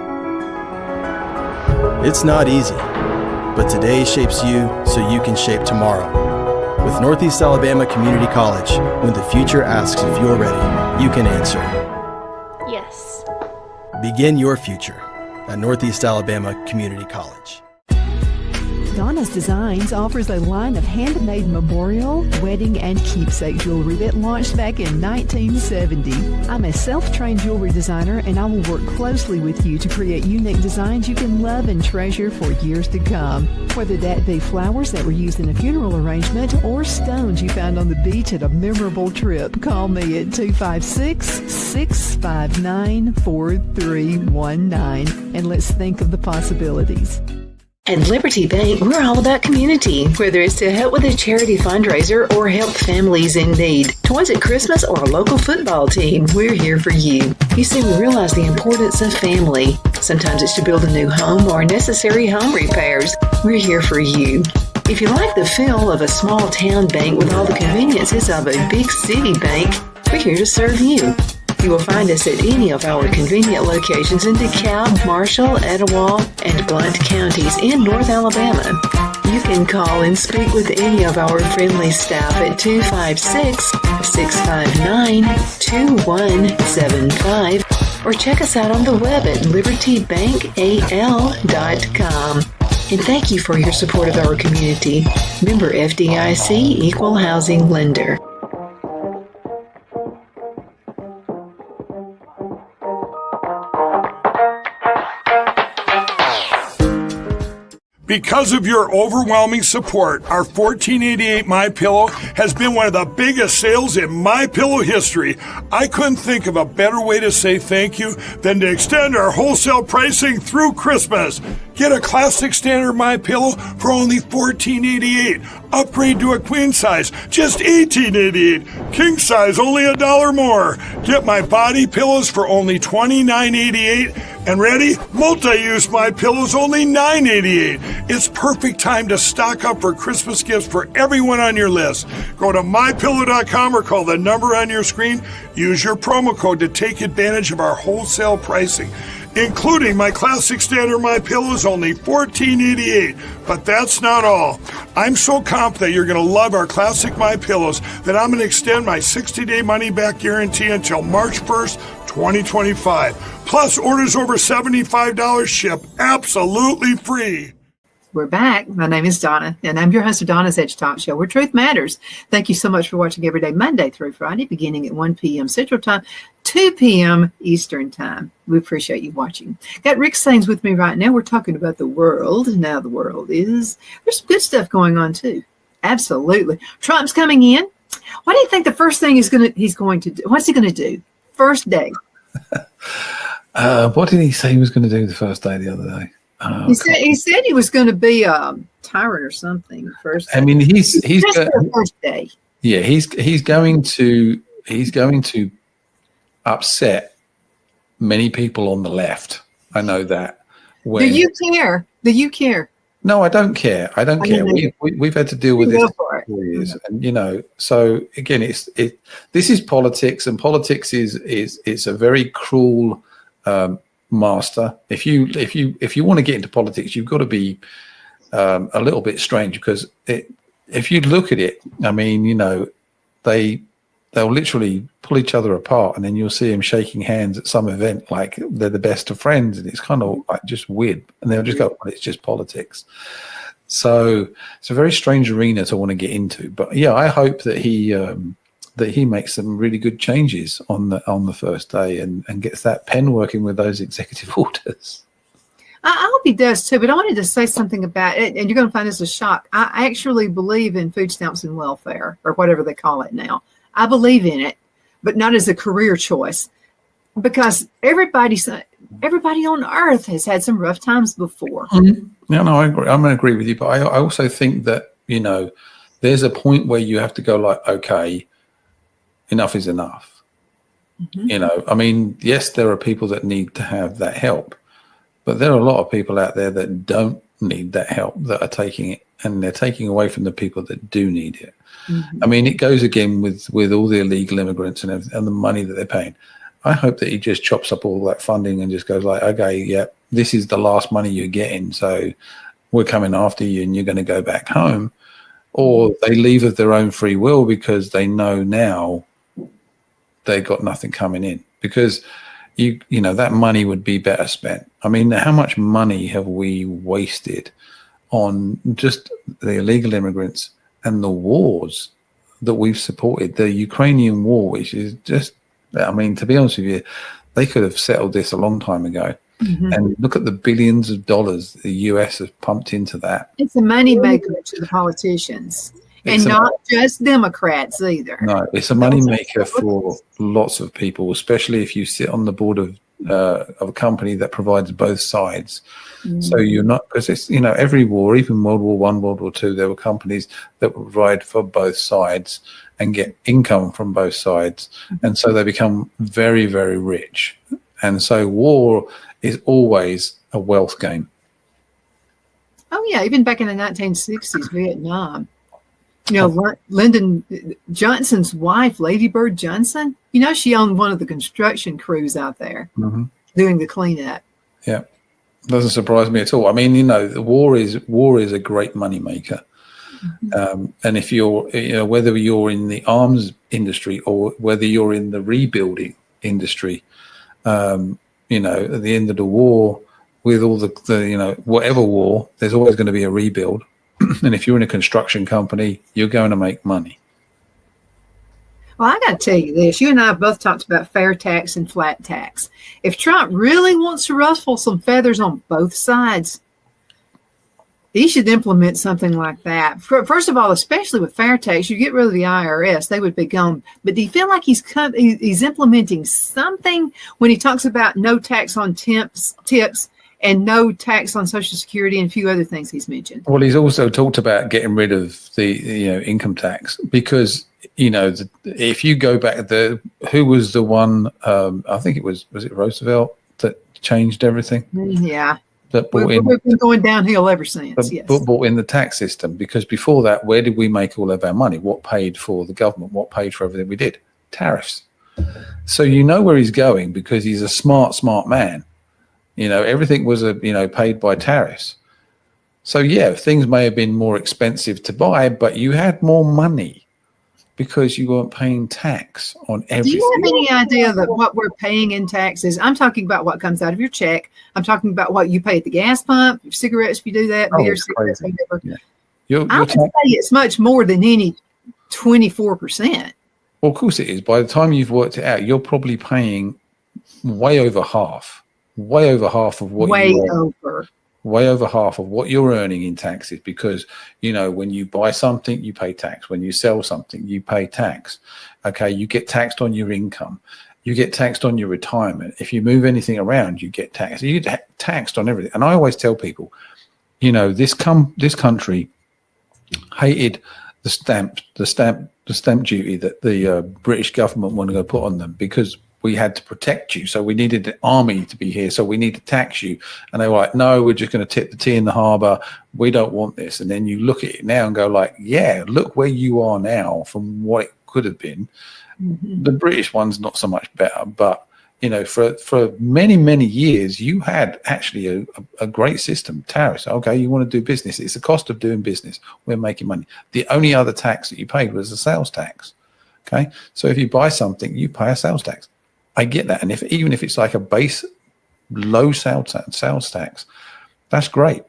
It's not easy, but today shapes you so you can shape tomorrow. With Northeast Alabama Community College, when the future asks if you're ready, you can answer. Yes. Begin your future at Northeast Alabama Community College. Donna's Designs offers a line of handmade memorial, wedding, and keepsake jewelry that launched back in 1970. I'm a self-trained jewelry designer, and I will work closely with you to create unique designs you can love and treasure for years to come. Whether that be flowers that were used in a funeral arrangement or stones you found on the beach at a memorable trip, call me at 256-659-4319 and let's think of the possibilities. At Liberty Bank, we're all about community, whether it's to help with a charity fundraiser or help families in need. Toys at Christmas or a local football team, we're here for you. You see, we realize the importance of family. Sometimes it's to build a new home or necessary home repairs. We're here for you. If you like the feel of a small town bank with all the conveniences of a big city bank, we're here to serve you. You will find us at any of our convenient locations in DeKalb, Marshall, Etowah, and Blount counties in North Alabama. You can call and speak with any of our friendly staff at 256-659-2175 or check us out on the web at libertybankal.com. And thank you for your support of our community. Member FDIC Equal Housing Lender. Because of your overwhelming support, our 1488 MyPillow has been one of the biggest sales in MyPillow history. I couldn't think of a better way to say thank you than to extend our wholesale pricing through Christmas. Get a classic standard MyPillow for only $14.88. Upgrade to a queen size, just $18.88. King size, only $1 more. Get my body pillows for only $29.88. And ready? Multi-use MyPillows, only $9.88. It's perfect time to stock up for Christmas gifts for everyone on your list. Go to MyPillow.com or call the number on your screen. Use your promo code to take advantage of our wholesale pricing. Including my classic standard MyPillow is only $14.88. But that's not all. I'm so confident you're going to love our classic MyPillows that I'm going to extend my 60-day money-back guarantee until March 1st, 2025. Plus, orders over $75 ship absolutely free. We're back. My name is Donna, and I'm your host of Donna's Edge Talk Show, where truth matters. Thank you so much for watching every day, Monday through Friday, beginning at 1 p.m. Central Time, 2 p.m. Eastern Time. We appreciate you watching. Got Rick Saines with me right now. We're talking about the world. Now the world is, there's some good stuff going on, too. Absolutely. Trump's coming in. What do you think the first thing he's going to do? What's he going to do? First day. What did he say he was going to do the first day the other day? He said he was going to be a tyrant or something first. I mean, he's first day. Yeah, he's going to upset many people on the left. I know that. Do you care? Do you care? No, I don't care. I don't care. We've had to deal with this for years, and so again, this is politics, and politics is a very cruel master. If you want to get into politics, you've got to be a little bit strange, because if you look at it, I mean, they'll literally pull each other apart, and then you'll see them shaking hands at some event like they're the best of friends, and it's kind of like just weird, and they'll just go, well, it's just politics. So it's a very strange arena to want to get into. But yeah, I hope that he makes some really good changes on the first day and gets that pen working with those executive orders. I hope he does too, but I wanted to say something about it, and you're going to find this a shock. I actually believe in food stamps and welfare, or whatever they call it now. I believe in it, but not as a career choice, because everybody on earth has had some rough times before. Mm-hmm. No, I agree. I'm going to agree with you, but I also think that, there's a point where you have to go like, okay, enough is enough. Mm-hmm. I mean, yes, there are people that need to have that help, but there are a lot of people out there that don't need that help, that are taking it, and they're taking away from the people that do need it. Mm-hmm. I mean, it goes again with all the illegal immigrants and the money that they're paying. I hope that he just chops up all that funding and just goes like, okay, yeah, this is the last money you're getting, so we're coming after you and you're going to go back home. Or they leave of their own free will because they know now they got nothing coming in, because that money would be better spent. I mean, how much money have we wasted on just the illegal immigrants and the wars that we've supported. The Ukrainian war, which is just, I mean, to be honest with you, they could have settled this a long time ago. And look at the billions of dollars the US has pumped into that. It's a moneymaker to the politicians. And not just Democrats either. No, it's a moneymaker for lots of people, especially if you sit on the board of a company that provides both sides. So you're not, because it's, you know, every war, even World War I, World War II, there were companies that would provide for both sides and get income from both sides. And so they become very, very rich. And so war is always a wealth game. Oh, yeah. Even back in the 1960s, Vietnam. You know, Lyndon Johnson's wife, Lady Bird Johnson, you know, she owned one of the construction crews out there doing the cleanup. Yeah. Doesn't surprise me at all. I mean, you know, the war is a great moneymaker. And if you're, you know, whether you're in the arms industry or whether you're in the rebuilding industry, you know, at the end of the war, with all the you know, whatever war, there's always going to be a rebuild. And if you're in a construction company, you're going to make money. Well, I got to tell you this. You and I have both talked about fair tax and flat tax. If Trump really wants to ruffle some feathers on both sides, he should implement something like that. First of all, especially with fair tax, you get rid of the IRS, they would be gone. But do you feel like he's implementing something when he talks about no tax on tips and no tax on Social Security and a few other things he's mentioned? Well, he's also talked about getting rid of the, you know, income tax because, you know, if you go back, who was the one? I think it was it Roosevelt that changed everything? Yeah. That we've been going downhill ever since. Yes. Brought in the tax system, because before that, where did we make all of our money? What paid for the government? What paid for everything we did? Tariffs. So you know where he's going because he's a smart man. You know, everything was paid by tariffs. So yeah, things may have been more expensive to buy, but you had more money because you weren't paying tax on everything. Do you have any idea that what we're paying in taxes? I'm talking about what comes out of your check. I'm talking about what you pay at the gas pump, cigarettes if you do that, beer, cigarettes, whatever. Yeah. I would say it's much more than any 24%. Well, of course it is. By the time you've worked it out, you're probably paying way over half of what way over half of what you're earning in taxes, because, you know, when you buy something, you pay tax. When you sell something, you pay tax. Okay, you get taxed on your income. You get taxed on your retirement. If you move anything around, you get taxed. You get taxed on everything. And I always tell people, you know, this country hated the stamp duty that the British government wanted to put on them, because we had to protect you. So we needed the army to be here. So we need to tax you. And they were like, no, we're just going to tip the tea in the harbour. We don't want this. And then you look at it now and go like, yeah, look where you are now from what it could have been. The British one's not so much better, but, you know, for many, many years, you had actually a great system. Tariffs. Okay, you want to do business. It's the cost of doing business. We're making money. The only other tax that you paid was the sales tax. Okay, so if you buy something, you pay a sales tax. I get that. And even if it's like a base low sales tax, that's great.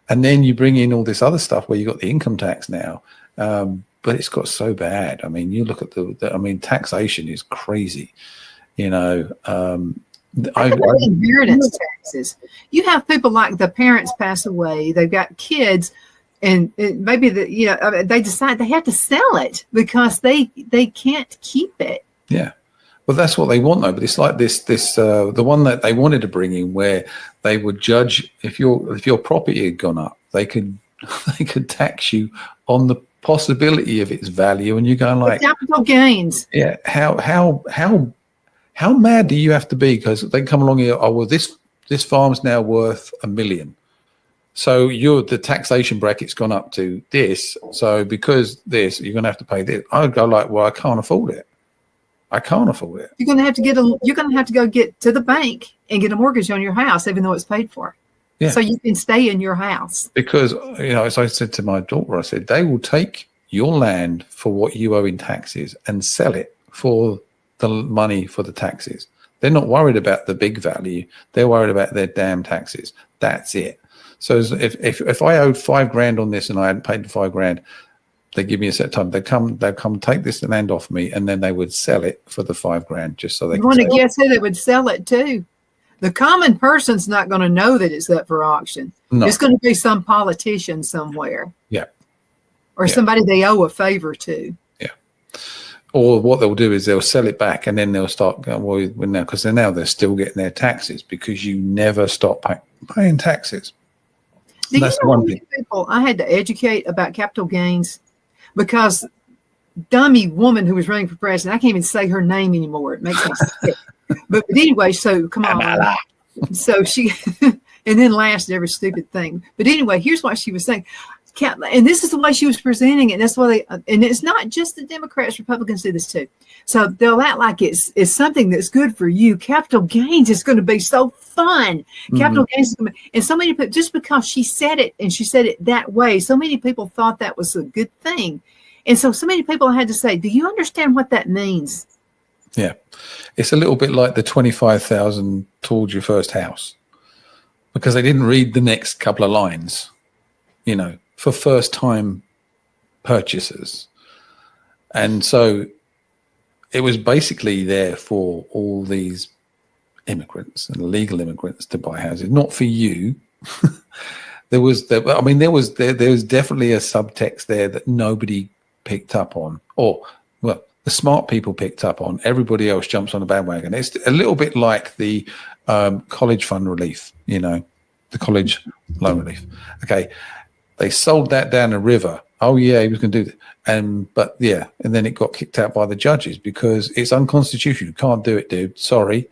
And then you bring in all this other stuff where you got the income tax now, but it's got so bad. I mean, you look at taxation is crazy. You know, inheritance taxes. You have people like the parents pass away, they've got kids, and maybe they decide they have to sell it because they can't keep it. Yeah. Well, that's what they want, though. But it's like this the one that they wanted to bring in, where they would judge if your property had gone up, they could tax you on the possibility of its value, and you're going like capital gains. Yeah, how mad do you have to be? Because they come along here, oh well, this farm's now worth $1 million, so the taxation bracket's gone up to this, so because this you're going to have to pay this. I'd go like, well, I can't afford it. I can't afford it. You're going to have to go get to the bank and get a mortgage on your house, even though it's paid for. Yeah. So you can stay in your house. Because, you know, as I said to my daughter, I said, they will take your land for what you owe in taxes and sell it for the money for the taxes. They're not worried about the big value. They're worried about their damn taxes. That's it. So if I owed $5,000 on this and I hadn't paid the $5,000, they give me a set time. They'd come take this land off me, and then they would sell it for the $5,000 just so they. You want to guess who they would sell it to? The common person's not going to know that it's up for auction. No. It's going to be some politician somewhere. Yeah. Or somebody they owe a favor to. Yeah. Or what they'll do is they'll sell it back, and then they'll start going, well, now, because they're still getting their taxes, because you never stop paying taxes. Do That's you know one thing. people I had to educate about capital gains? Because dummy woman who was running for president, I can't even say her name anymore. It makes me sick. But anyway, so come on. So she, and then last every stupid thing. But anyway, here's what she was saying. And this is the way she was presenting it. And that's why and it's not just the Democrats, Republicans do this too. So they'll act like it's something that's good for you. Capital gains is going to be so fun. Capital gains is going to be, and so many people, just because she said it and she said it that way, so many people thought that was a good thing. And so many people had to say, do you understand what that means? Yeah. It's a little bit like the 25,000 towards your first house, because they didn't read the next couple of lines, for first time purchasers. And so it was basically there for all these immigrants and illegal immigrants to buy houses, not for you. There was definitely a subtext there that nobody picked up on, the smart people picked up on. Everybody else jumps on the bandwagon. It's a little bit like the college fund relief, the college loan relief. Okay, they sold that down the river. Oh yeah, he was going to do that, and then it got kicked out by the judges because it's unconstitutional. You can't do it, dude. Sorry.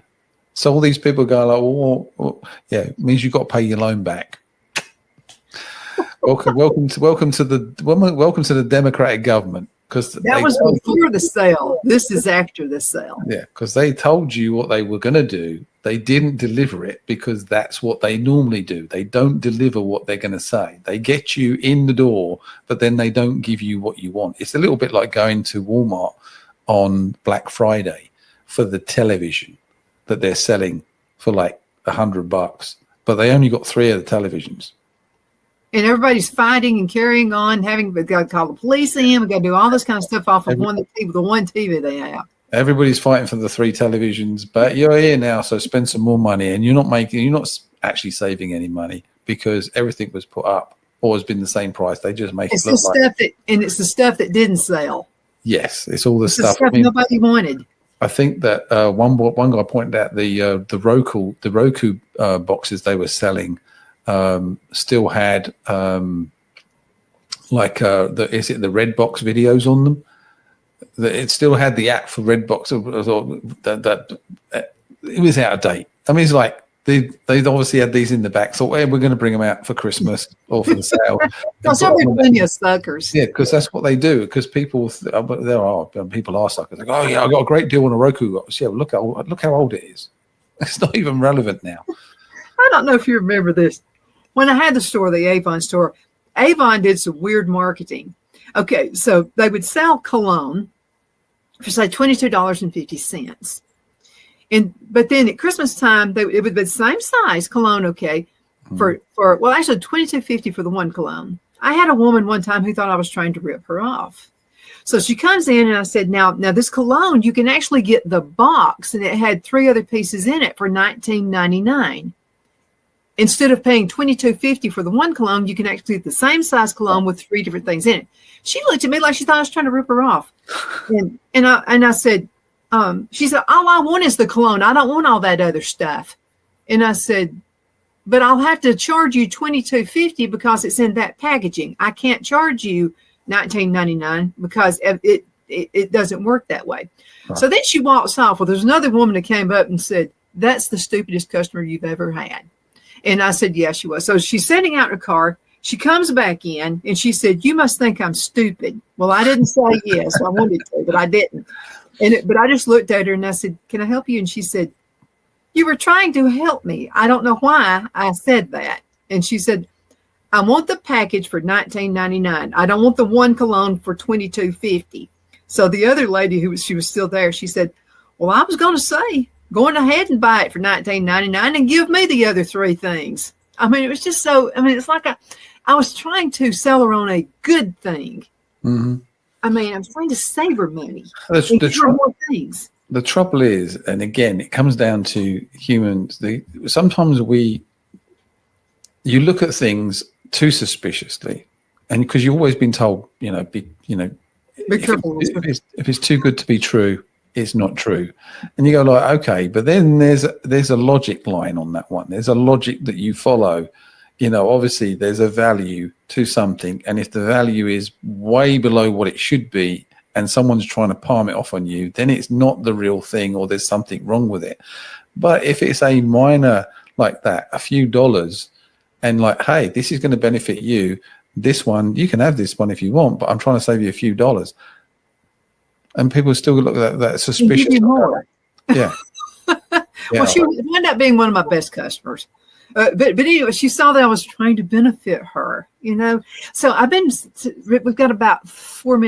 So all these people go like, it means you've got to pay your loan back. Welcome to the Democratic government. Because that was before the sale. This is after the sale. Yeah, because they told you what they were going to do. They didn't deliver it because that's what they normally do. They don't deliver what they're going to say. They get you in the door, but then they don't give you what you want. It's a little bit like going to Walmart on Black Friday for the television that they're selling for like $100, but they only got 3 of the televisions. And everybody's fighting and carrying on, we've got to call the police in, we've got to do all this kind of stuff off of the one TV they have. Everybody's fighting for the 3 televisions, but you're here now, so spend some more money. And you're not actually saving any money because everything was put up or has been the same price. They just make it look like. It's the stuff that didn't sell. Yes, it's all the stuff nobody wanted. I think that one guy pointed out the Roku boxes they were selling still had the Redbox videos on them. It still had the app for Redbox. That it was out of date. I mean, it's like they obviously had these in the back. Thought, hey, we're going to bring them out for Christmas or for the sale. Because they're suckers. Yeah, because that's what they do. Because people are suckers. Like, oh yeah, I got a great deal on a Roku box. Yeah, look how old it is. It's not even relevant now. I don't know if you remember this. When I had the store, the Avon store, Avon did some weird marketing. Okay, so they would sell cologne for say $22.50. But then at Christmas time, it would be the same size cologne, okay, for actually $22.50 for the one cologne. I had a woman one time who thought I was trying to rip her off. So she comes in and I said, now this cologne, you can actually get the box, and it had 3 other pieces in it for $19.99. Instead of paying $22.50 for the one cologne, you can actually get the same size cologne with 3 different things in it. She looked at me like she thought I was trying to rip her off. And I said, she said, all I want is the cologne. I don't want all that other stuff. And I said, but I'll have to charge you $22.50 because it's in that packaging. I can't charge you $19.99 because it doesn't work that way. Right. So then she walks off. Well, there's another woman that came up and said, that's the stupidest customer you've ever had. And I said, yeah, she was. So she's sitting out in her car. She comes back in and she said, you must think I'm stupid. Well, I didn't say yes. I wanted to, but I didn't. But I just looked at her and I said, can I help you? And she said, you were trying to help me. I don't know why I said that. And she said, I want the package for $19.99. I don't want the one cologne for $22.50. So the other lady she was still there, she said, well, I was going to say, going ahead and buy it for $19.99 and give me the other 3 things. I mean, it was just so, I mean, it's like I was trying to sell her on a good thing. Mm-hmm. I mean, I'm trying to save her money. The things. The trouble is, and again, it comes down to humans. Sometimes you look at things too suspiciously, and because you've always been told, be careful. If it's too good to be true, it's not true, and you go like, okay, but then there's a logic line on that one. There's a logic that you follow. Obviously, there's a value to something, and if the value is way below what it should be, and someone's trying to palm it off on you, then it's not the real thing, or there's something wrong with it. But if it's a minor like that, a few dollars, and like, hey, this is going to benefit you. This one, you can have this one if you want, but I'm trying to save you a few dollars. And people still look at that suspicious. Give you more. Yeah. Well, she ended up being one of my best customers. But anyway, she saw that I was trying to benefit her, So we've got about 3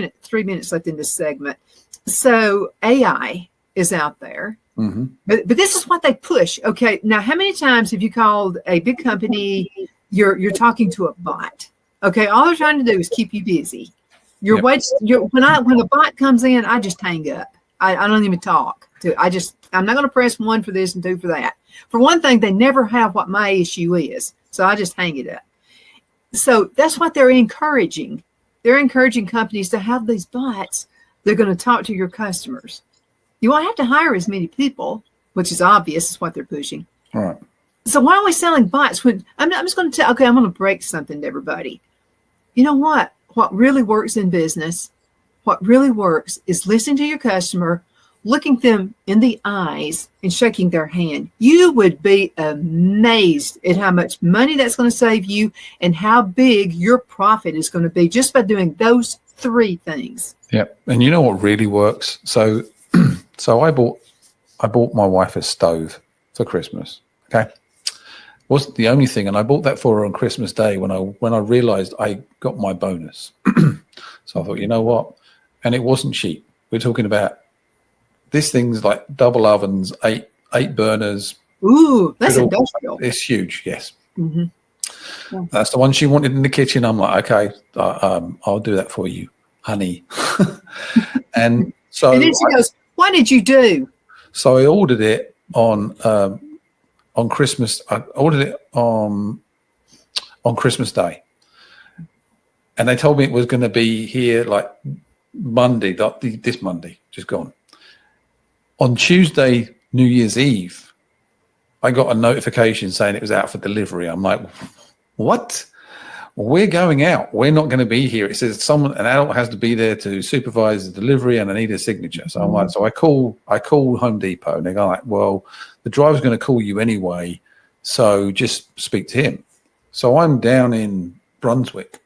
minutes left in this segment. So AI is out there, mm-hmm. but this is what they push. Okay, now how many times have you called a big company? You're talking to a bot. Okay, all they're trying to do is keep you busy. When a bot comes in, I just hang up. I don't even talk. I'm not going to press 1 for this and 2 for that. For one thing, they never have what my issue is, so I just hang it up. So that's what they're encouraging. They're encouraging companies to have these bots. They're going to talk to your customers. You won't have to hire as many people, which is obvious, is what they're pushing. All right. So why are we selling bots when I'm just going to tell? Okay, I'm going to break something to everybody. You know what? What really works in business, what really works is listening to your customer, looking them in the eyes and shaking their hand. You would be amazed at how much money that's going to save you and how big your profit is going to be just by doing those 3 things. Yeah. And you know what really works? So I bought my wife a stove for Christmas. Okay. Wasn't the only thing. And I bought that for her on Christmas Day when I realized I got my bonus. So I thought, you know what? And it wasn't cheap. We're talking about, this thing's like double ovens, eight burners. Ooh, that's industrial. It's huge, yes. Mm-hmm. Yeah. That's the one she wanted in the kitchen. I'm like, okay, I'll do that for you, honey. And so, and then she goes, "What did you do?" So I ordered it on Christmas. I ordered it on Christmas Day, and they told me it was going to be here like Monday, this Monday, just gone. On Tuesday, New Year's Eve, I got a notification saying it was out for delivery. I'm like, what? We're going out. We're not going to be here. It says an adult has to be there to supervise the delivery, and I need a signature. So I'm like, so I call Home Depot, and they go like, well, the driver's going to call you anyway, so just speak to him. So I'm down in Brunswick.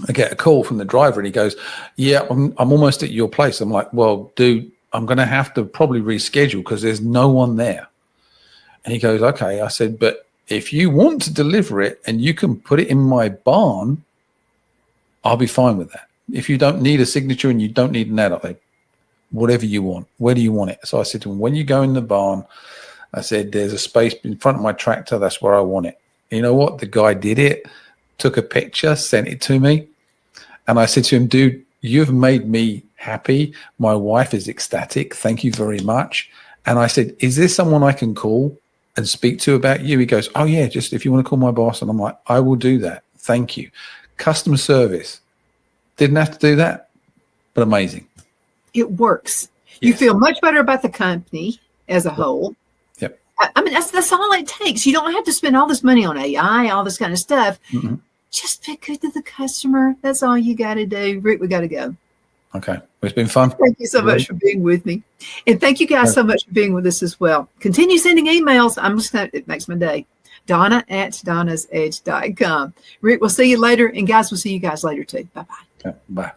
I get a call from the driver, and he goes, yeah, I'm almost at your place. I'm like, well, dude, I'm going to have to probably reschedule because there's no one there. And he goes, okay. I said, but if you want to deliver it and you can put it in my barn, I'll be fine with that. If you don't need a signature and you don't need an adult, whatever you want, where do you want it? So I said to him, when you go in the barn, I said, there's a space in front of my tractor. That's where I want it. You know what? The guy did it, took a picture, sent it to me. And I said to him, dude, you've made me happy. My wife is ecstatic. Thank you very much. And I said, is there someone I can call and speak to about you? He goes, oh yeah, just if you want to call my boss. And I'm like, I will do that. Thank you. Customer service. Didn't have to do that, but amazing. It works. Yes. You feel much better about the company as a whole. Yep. I mean, that's all it takes. You don't have to spend all this money on AI, all this kind of stuff. Mm-hmm. Just be good to the customer. That's all you got to do. Rick, we got to go. Okay. It's been fun. Thank you so much for being with me. And thank you guys so much for being with us as well. Continue sending emails. It makes my day. Donna@donnasedge.com. Rick, we'll see you later. And guys, we'll see you guys later too. Bye-bye. Okay. Bye.